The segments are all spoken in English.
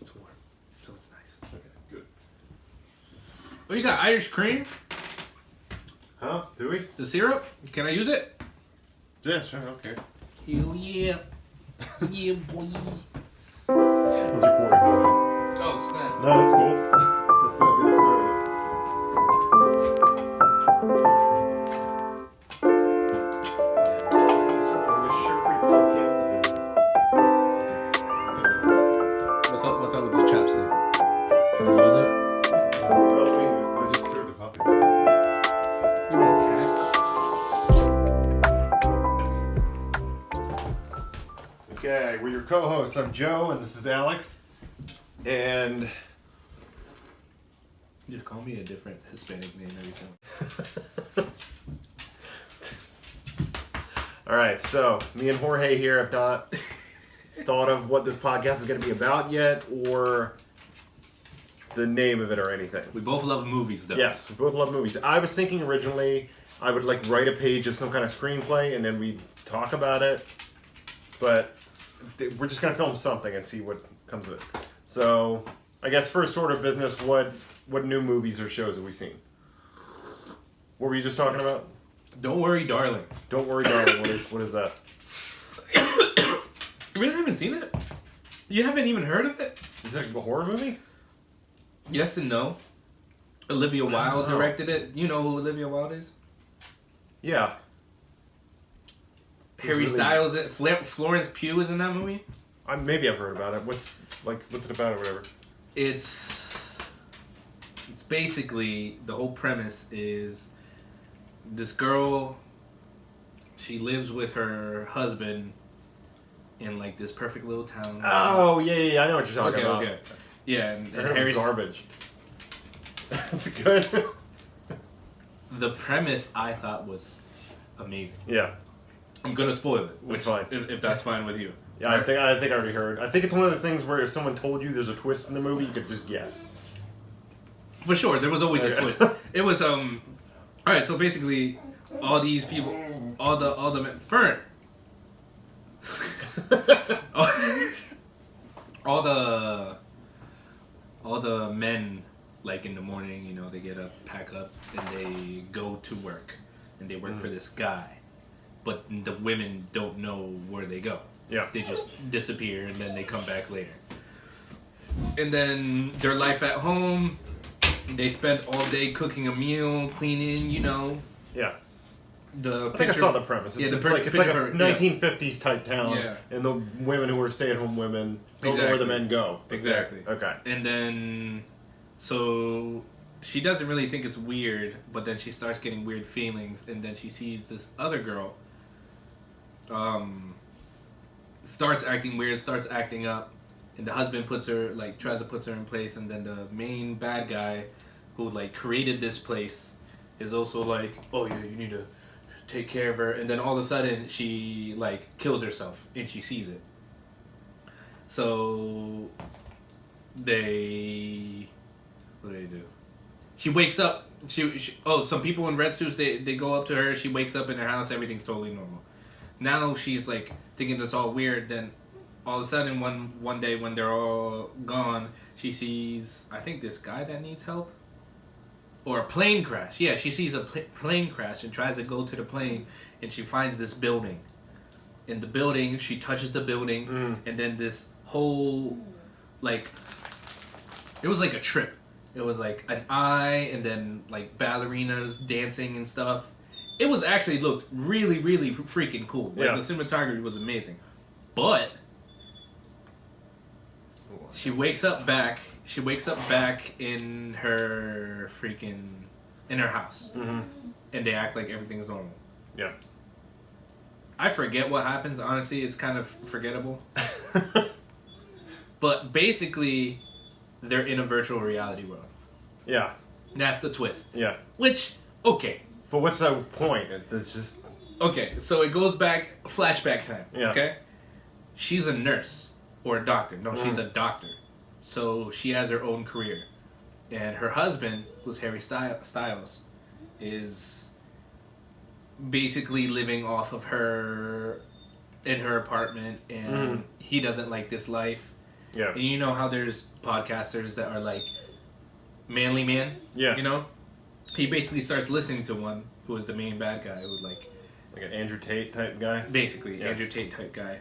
It's warm, so it's nice. Okay, good. Oh, you got Irish cream? Huh? Do we? The syrup? Can I use it? Yeah, sure, okay. Hell yeah. Yeah, boy. I was recording. Oh, snap. No, that's cool. Let's get started. What's up with this chapstick? Can I use it? Well, I just stirred the coffee. You want cat? Okay, we're your co-hosts. I'm Joe, and this is Alex. And Just call me a different Hispanic name every time. all right, so me and Jorge here have not thought of what this podcast is going to be about yet, or the name of it, or anything. We both love movies, though. Yes, we both love movies. I was thinking originally I would like write a page of some kind of screenplay, and then we'd talk about it. But we're just going to film something and see what comes of it. So I guess first order of business, what new movies or shows have we seen? What were you just talking about? Don't Worry, Darling. Don't Worry, Darling. What is that? You really haven't seen it? You haven't even heard of it? Is it a horror movie? Yes and no. Olivia Wilde directed it. You know who Olivia Wilde is? Yeah. Harry Styles. Florence Pugh is in that movie. Maybe I've heard about it. What's it about or whatever? It's basically, the whole premise is this girl, she lives with her husband in like this perfect little town. Oh, yeah, I know what you're talking about. Okay. Yeah, and Harry's garbage. That's good. The premise I thought was amazing. Yeah. I'm gonna spoil it. It's fine. If that's fine with you. Yeah, right? I think I already heard. I think it's one of those things where if someone told you there's a twist in the movie, you could just guess. For sure, there was always a twist. It was all right. So basically, all these people, all the men, Fern, all the men, like in the morning, you know, they get up, pack up, and they go to work, and they work for this guy, but the women don't know where they go. Yeah. They just disappear, and then they come back later. And then their life at home, they spend all day cooking a meal, cleaning, you know. Yeah. I think I saw the premise. It's like a 1950s type town, and the women who are stay-at-home women don't know where the men go. Exactly. Okay. And then, so she doesn't really think it's weird, but then she starts getting weird feelings, and then she sees this other girl, starts acting weird, starts acting up, and the husband tries to put her in place, and then the main bad guy, who like created this place, is also like, oh yeah, you need to take care of her, and then all of a sudden she like kills herself, and she sees it. So what do they do? She wakes up. Some people in red suits, they go up to her. She wakes up in her house. Everything's totally normal. Now she's like thinking it's all weird. Then all of a sudden one day when they're all gone, she sees, I think, this guy that needs help. Or a plane crash. Yeah, she sees a plane crash and tries to go to the plane, and she finds this building. In the building, she touches the building, and then this whole, like, it was like a trip. It was like an eye, and then like ballerinas dancing and stuff. It was actually looked really, really freaking cool. Like, the cinematography was amazing. But she wakes up back in her house. Mm-hmm. And they act like everything's normal. Yeah. I forget what happens, honestly. It's kind of forgettable. But basically, they're in a virtual reality world. Yeah. That's the twist. Yeah. Which, okay. But what's the point? It's just... Okay, so it goes back, flashback time. Yeah. Okay? She's a nurse. Or a doctor. No, she's a doctor. So she has her own career. And her husband, who's Harry Styles, is basically living off of her in her apartment, and he doesn't like this life. Yeah. And you know how there's podcasters that are like manly man? Yeah. You know? He basically starts listening to one who is the main bad guy who like an Andrew Tate type guy? Basically, yeah. Andrew Tate type guy.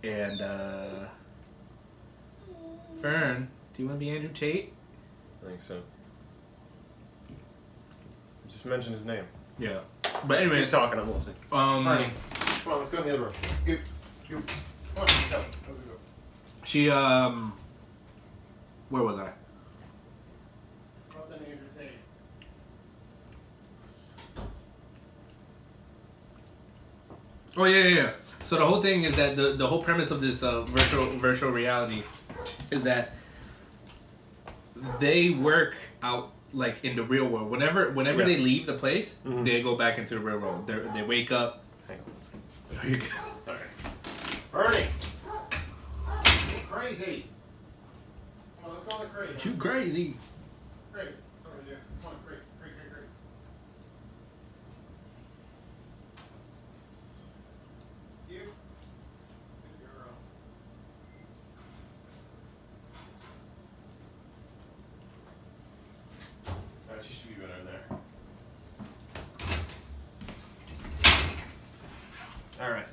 And Fern, do you want to be Andrew Tate? I think so. Just mention his name. Yeah. But anyway, keep talking, I'm listening. Marty, come on, let's go in the other room. Come on, go. She where was I? Oh yeah. So the whole thing is that the whole premise of this virtual reality is that they work out like in the real world. Whenever they leave the place, they go back into the real world. They wake up. Hang on. There you go. Sorry. Bernie! Crazy! Come on, let's go to the crate. You crazy. Crate. Come on, crate. You? Good girl. Alright, she should be better there. Alright.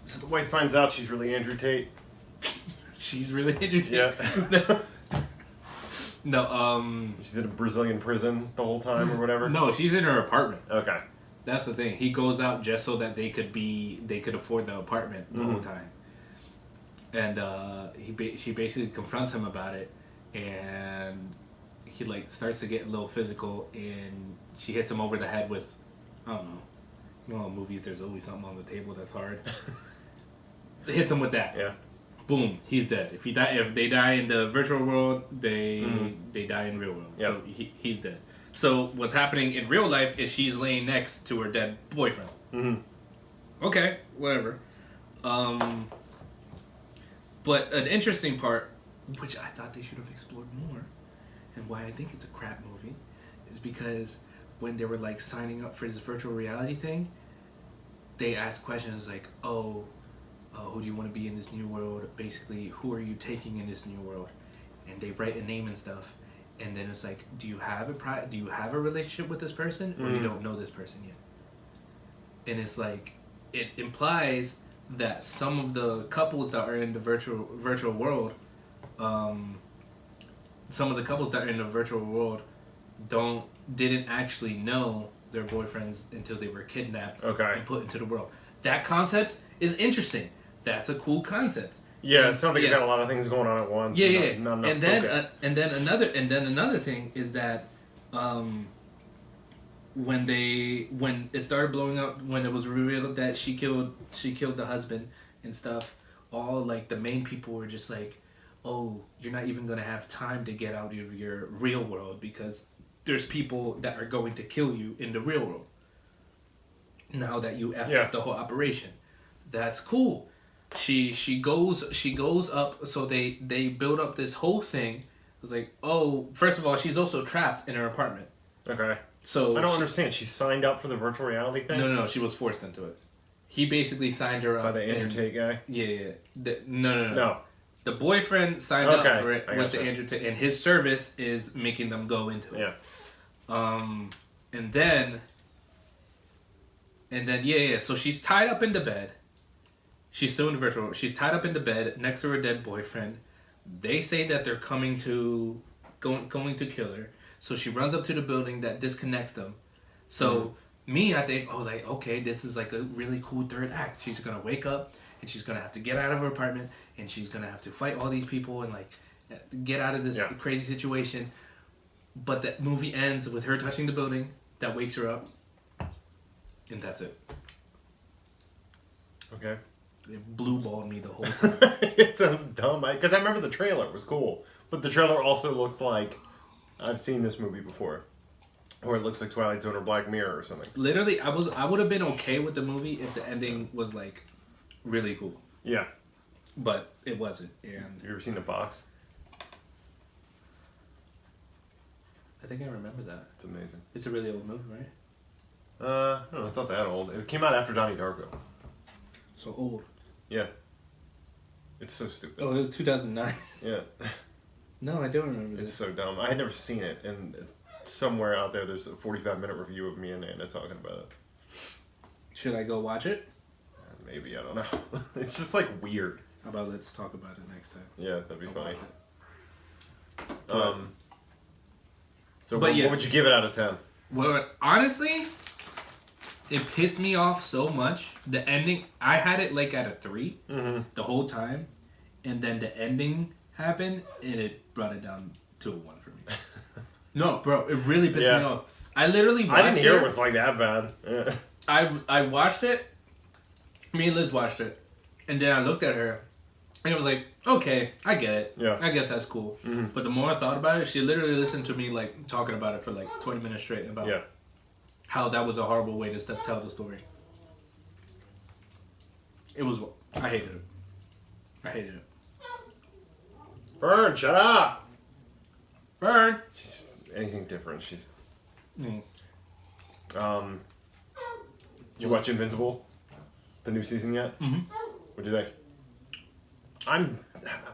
So the wife finds out she's really Andrew Tate. She's really Andrew Tate. Yeah. No, she's in a Brazilian prison the whole time or whatever? No, she's in her apartment. Okay. That's the thing. He goes out just so that they could afford the apartment the whole time. And she basically confronts him about it, and he like starts to get a little physical, and she hits him over the head with, I don't know. You know, in movies there's always something on the table that's hard. Hits him with that. Yeah. Boom, he's dead. If they die in the virtual world, they die in real world. Yep. So he's dead. So what's happening in real life is she's laying next to her dead boyfriend. Okay, whatever. But an interesting part, which I thought they should have explored more, and why I think it's a crap movie, is because when they were like signing up for this virtual reality thing, they asked questions like, who do you want to be in this new world? Basically, who are you taking in this new world? And they write a name and stuff. And then it's like, do you have a relationship with this person, or you don't know this person yet? And it's like, it implies that some of the couples that are in the virtual world, didn't actually know their boyfriends until they were kidnapped and put into the world. That concept is interesting. That's a cool concept. Yeah, it sounds like it's got a lot of things going on at once. Yeah. Not and then another thing is that when it started blowing up, when it was revealed that she killed the husband and stuff, all like the main people were just like, oh, you're not even gonna have time to get out of your real world because there's people that are going to kill you in the real world now that you effed up the whole operation. That's cool. She goes up, so they build up this whole thing. It was like, oh, first of all, she's also trapped in her apartment. Okay. So I don't understand. She signed up for the virtual reality thing? No. She was forced into it. He basically signed her up. By the Andrew Tate guy? Yeah. No. The boyfriend signed up for it with the Andrew Tate, and his service is making them go into it. Yeah. And then, so she's tied up in the bed. She's still in the virtual world. She's tied up in the bed next to her dead boyfriend. They say that they're going to kill her. So she runs up to the building that disconnects them. So I think, okay, this is like a really cool third act. She's going to wake up and she's going to have to get out of her apartment and she's going to have to fight all these people and like get out of this crazy situation. But that movie ends with her touching the building that wakes her up. And that's it. Okay. It blue balled me the whole time. It sounds dumb. Because I remember the trailer. It was cool. But the trailer also looked like I've seen this movie before. Or it looks like Twilight Zone or Black Mirror or something. Literally, I would have been okay with the movie if the ending was like really cool. Yeah. But it wasn't. And you ever seen The Box? I think I remember that. It's amazing. It's a really old movie, right? No, it's not that old. It came out after Donnie Darko. So old. Yeah. It's so stupid. Oh, it was 2009. Yeah. No, I don't remember It's this. so dumb. I had never seen it, and somewhere out there there's a 45-minute review of me and Anna talking about it. Should I go watch it? Maybe, I don't know. It's just like weird. How about let's talk about it next time? Yeah, that'd be funny. But, So but what would you give it out of 10? well, honestly, it pissed me off so much. The ending, I had it like at a 3 the whole time, and then the ending happened, and it brought it down to a 1 for me. No, bro, it really pissed me off. I literally watched I didn't hear it was like that bad. Yeah. I watched it. Me and Liz watched it, and then I looked at her, and it was like, okay, I get it. Yeah. I guess that's cool. But the more I thought about it, she literally listened to me like talking about it for like 20 minutes straight about how that was a horrible way to tell the story. It was. I hated it. I hated it. Fern, shut up! Fern. Anything different? She's. Mm. Did you watch Invincible? The new season yet? Mm-hmm. What do you think?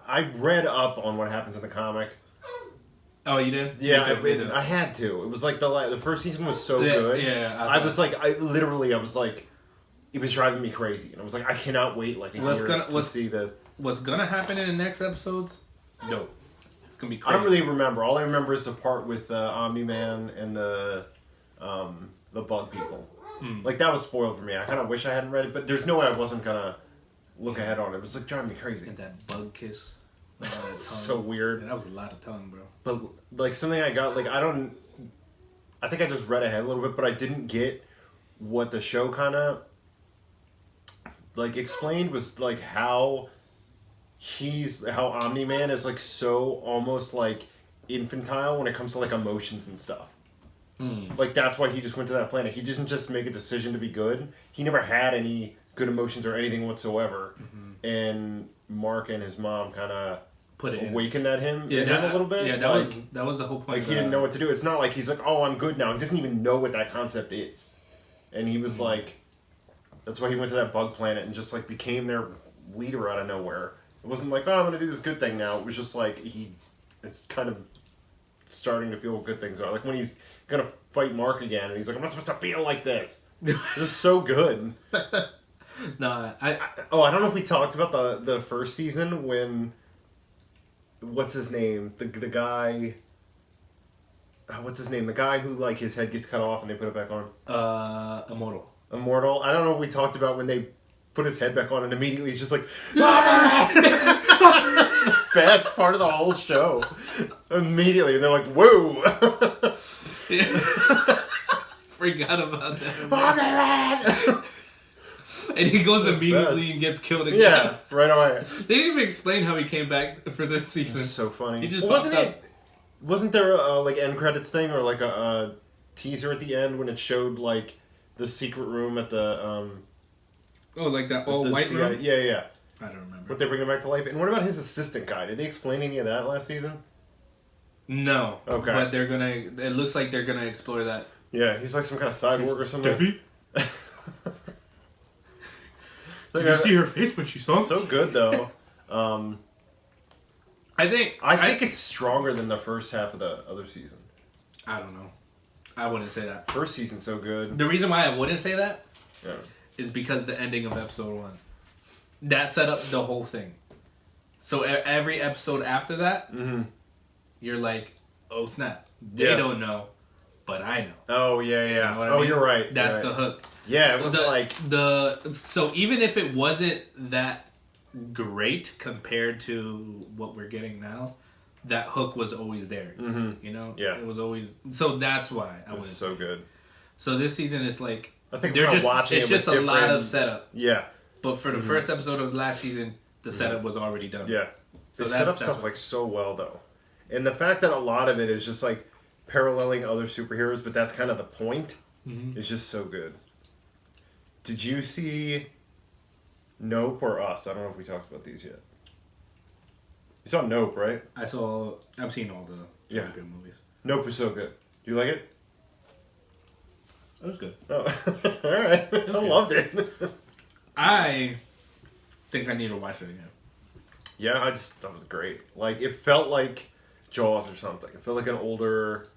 I read up on what happens in the comic. Oh, you did? Yeah, Me too. I had to. It was like the first season was so good. Yeah, I was like, it was driving me crazy, and I was like, I cannot wait like a year to see this. What's gonna happen in the next episodes? No, it's gonna be crazy. I don't really remember. All I remember is the part with Omni-Man and the bug people. Like, that was spoiled for me. I kind of wish I hadn't read it, but there's no way I wasn't gonna look ahead on it. It was like driving me crazy. And that bug kiss. It's so weird. Yeah, that was a lot of tongue, bro. But like something I got, like I think I just read ahead a little bit, but I didn't get what the show kind of like explained was like how Omni-Man is like so almost like infantile when it comes to like emotions and stuff. Like, that's why he just went to that planet. He didn't just make a decision to be good. He never had any good emotions or anything whatsoever. And Mark and his mom kind of awakened at him a little bit. Yeah, that was the whole point. Like, he didn't know what to do. It's not like he's like, oh, I'm good now. He doesn't even know what that concept is. And he was like, that's why he went to that bug planet and just like became their leader out of nowhere. It wasn't like, oh, I'm going to do this good thing now. It was just like, it's kind of starting to feel what good things are. Like, when he's going to fight Mark again, and he's like, I'm not supposed to feel like this. It was so good. No, I don't know if we talked about the first season when, what's his name? The guy, what's his name? The guy who, like, his head gets cut off and they put it back on. Immortal. I don't know if we talked about when they put his head back on and immediately he's just like, best part of the whole show. Immediately. And they're like, whoa. Forgot about that. And he goes immediately and gets killed again. Yeah, right away. They didn't even explain how he came back for this season. It's so funny. He just wasn't there a like end credits thing or like a teaser at the end when it showed like the secret room at the like that all white room? Yeah. I don't remember. But they bring him back to life. And what about his assistant guy? Did they explain any of that last season? No. Okay. But it looks like they're gonna explore that. Yeah, he's like some kind of cyborg or something. Debbie? Did you see her face when she saw him? So good though. I think it's stronger than the first half of the other season. I don't know. I wouldn't say that. First season's so good. The reason why I wouldn't say that is because the ending of episode 1. That set up the whole thing. So every episode after that, you're like, oh snap. They don't know, but I know. Oh, yeah. You know what I mean? You're right. That's the hook. Yeah, it was so even if it wasn't that great compared to what we're getting now, that hook was always there. You know? Yeah. It was always... So that's why it was so good. So this season is like... I think they're just watching it's just a lot of setup. Yeah. But for the first episode of last season, the setup was already done. Yeah. They set up stuff like so well though. And the fact that a lot of it is just like paralleling other superheroes, but that's kind of the point, is just so good. Did you see Nope or Us? I don't know if we talked about these yet. You saw Nope, right? I've seen all the good movies. Nope was so good. Do you like it? It was good. Oh, alright. I loved it. I think I need to watch it again. Yeah, I just that was great. Like it felt like Jaws or something. It felt like an older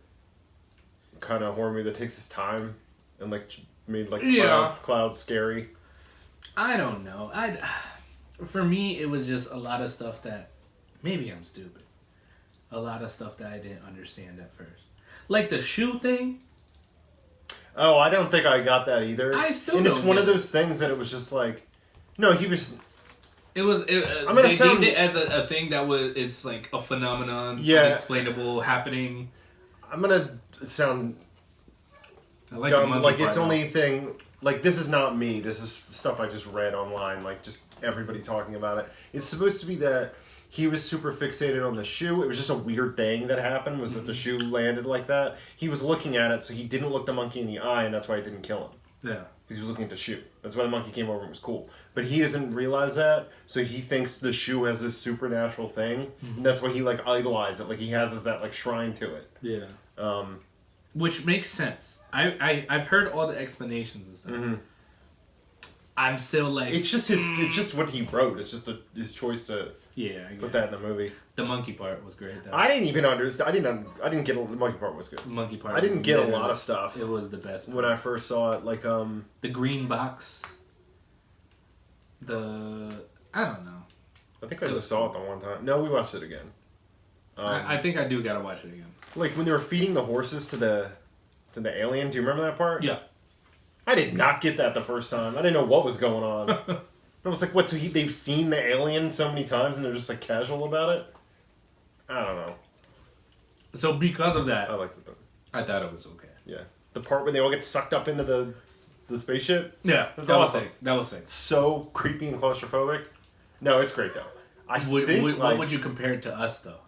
kind of horror movie that takes its time and like made like clouds scary. I don't know. For me, it was just a lot of stuff that maybe I'm stupid. A lot of stuff that I didn't understand at first, like the shoe thing. Oh, I don't think I got that either. I still and don't it's one get of those things that it was just like, no, he was. It was. They deemed it as a thing that was. It's like a phenomenon, unexplainable happening. I'm gonna sound like dumb. Like it's only thing. Like this is not me. This is stuff I just read online. Like just everybody talking about it. It's supposed to be that he was super fixated on the shoe. It was just a weird thing that happened. Was that the shoe landed like that? He was looking at it, so he didn't look the monkey in the eye, and that's why it didn't kill him. Yeah. Because he was looking at the shoe. That's why the monkey came over and was cool. But he doesn't realize that, so he thinks the shoe has this supernatural thing, and that's why he like idolizes it. Like he has that like shrine to it. Yeah. Which makes sense. I've heard all the explanations and stuff. Mm-hmm. I'm still like it's just it's just what he wrote. It's just his choice to put that in the movie. The monkey part was great though. I didn't even understand. I didn't get the monkey part was good. The monkey part. I didn't get a lot of stuff. It was the best part. When I first saw it. Like the green box. I don't know. I think I just saw it the one time. No, we watched it again. I think I do gotta watch it again. Like when they were feeding the horses to the alien. Do you remember that part? Yeah. I did not get that the first time. I didn't know what was going on. I was like, what? So they've seen the alien so many times and they're just like casual about it? I don't know. So because of that, I liked it though. I thought it was okay. Yeah. The part when they all get sucked up into the spaceship? Yeah. That was sick. That was sick. So creepy and claustrophobic. No, it's great though. What would you compare it to us though?